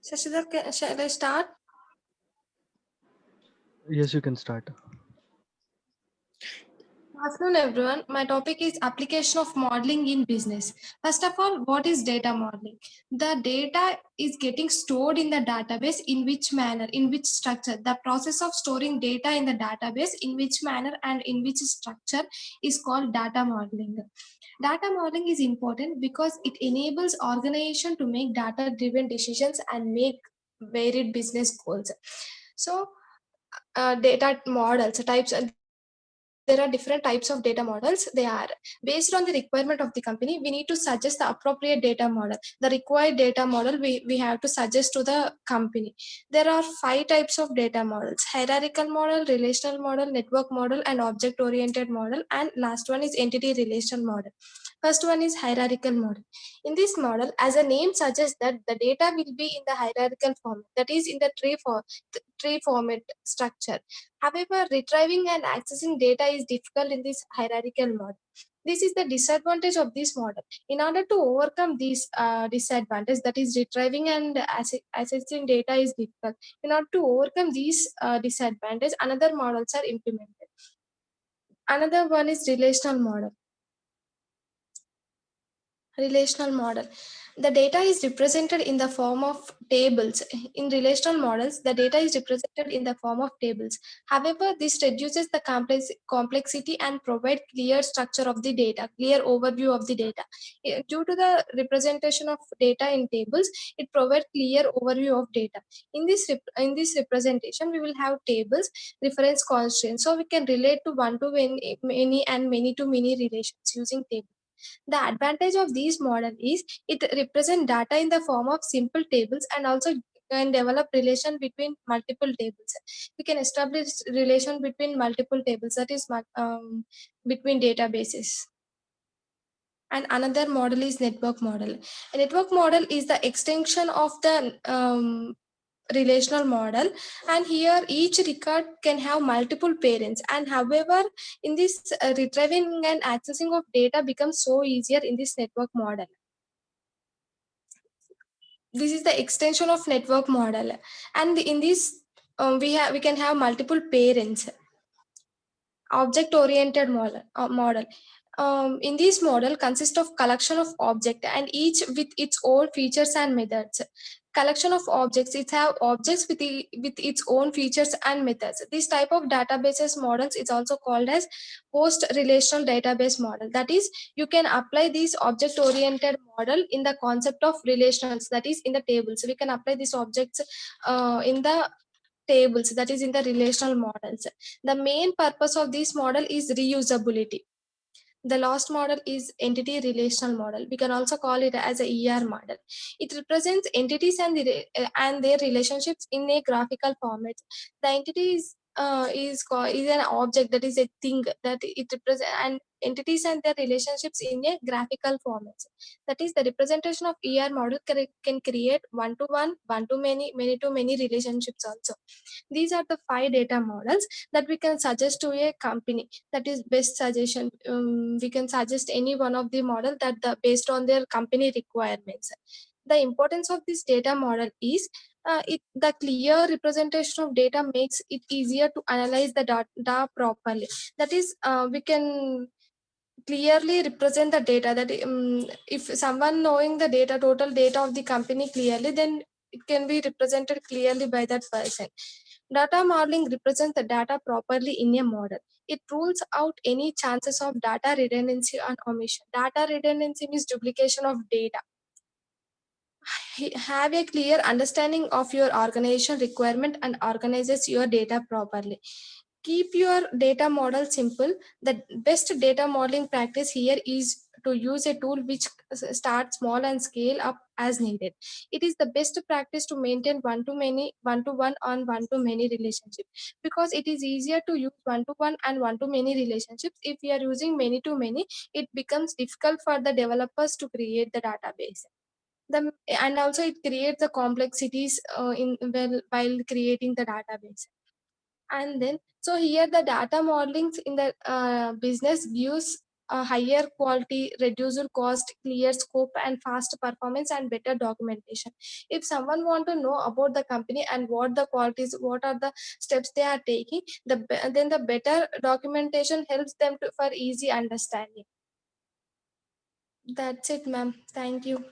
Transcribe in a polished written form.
Shashidhar, shall I start? Yes, you can start. Good afternoon, everyone. My topic is application of modeling in business. First of all, what is data modeling? The data is getting stored in the database. In which manner, in which structure? The process of storing data in the database, in which manner and in which structure is called data modeling. Data modeling is important because it enables organization to make data-driven decisions and make varied business goals. So, data models types, there are different types of data models. They are based on the requirement of the company. We need to suggest the appropriate data model, the required data model we have to suggest to the company. There are 5 types of data models: hierarchical model, relational model, network model, and object oriented model, and last one is entity relational model. First one is hierarchical model. In this model, as a name suggests, that the data will be in the hierarchical format, that is in the tree format structure. However, retrieving and accessing data is difficult in this hierarchical model. This is the disadvantage of this model. In order to overcome this disadvantage, that is retrieving and accessing data is difficult. In order to overcome these disadvantage, another models are implemented. Another one is relational model. Relational model. The data is represented in the form of tables. In relational models, the data is represented in the form of tables. However, this reduces the complexity and provide clear structure of the data, clear overview of the data. Due to the representation of data in tables, it provides clear overview of data. In this representation, we will have tables, reference constraints, so we can relate to one to many and many to many relations using tables. The advantage of these model is it represent data in the form of simple tables and also can develop relation between multiple tables. We can establish relation between multiple tables, that is between databases. And another model is network model. A network model is the extension of the relational model, and here each record can have multiple parents, and however in this retrieving and accessing of data becomes so easier in this network model. This is the extension of network model, and in this we can have multiple parents. Object oriented model. In this model consists of collection of object and each with its own features and methods. Collection of objects, it have objects with its own features and methods. This type of databases models is also called as post relational database model. That is, you can apply this object oriented model in the concept of relationals, that is in the tables. We can apply these objects in the tables, that is in the relational models. The main purpose of this model is reusability. The last model is entity relational model. We can also call it as a ER model. It represents entities and their relationships in a graphical format. The entity is an object, that is a thing that it represents, and entities and their relationships in a graphical format. That is, the representation of ER model can create one to one, one to many, many to many relationships also. These are the 5 data models that we can suggest to a company. That is best suggestion. We can suggest any one of the model that based on their company requirements. The importance of this data model is the clear representation of data makes it easier to analyze the data properly. That is, we can clearly represent the data, that if someone knowing the data, total data of the company clearly, then it can be represented clearly by that person. Data modeling represents the data properly in a model. It rules out any chances of data redundancy and omission. Data redundancy means duplication of data. Have a clear understanding of your organization requirement and organizes your data properly. Keep your data model simple. The best data modeling practice here is to use a tool which starts small and scale up as needed. It is the best practice to maintain one to many, one to one, and one to many relationship, because it is easier to use one to one and one to many relationships. If we are using many to many, it becomes difficult for the developers to create the database. And also it creates the complexities while creating the database. And then, so here the data modeling in the business gives higher quality, reduced cost, clear scope, and fast performance and better documentation. If someone want to know about the company and what the qualities, what are the steps they are taking, then the better documentation helps them to for easy understanding. That's it, ma'am. Thank you.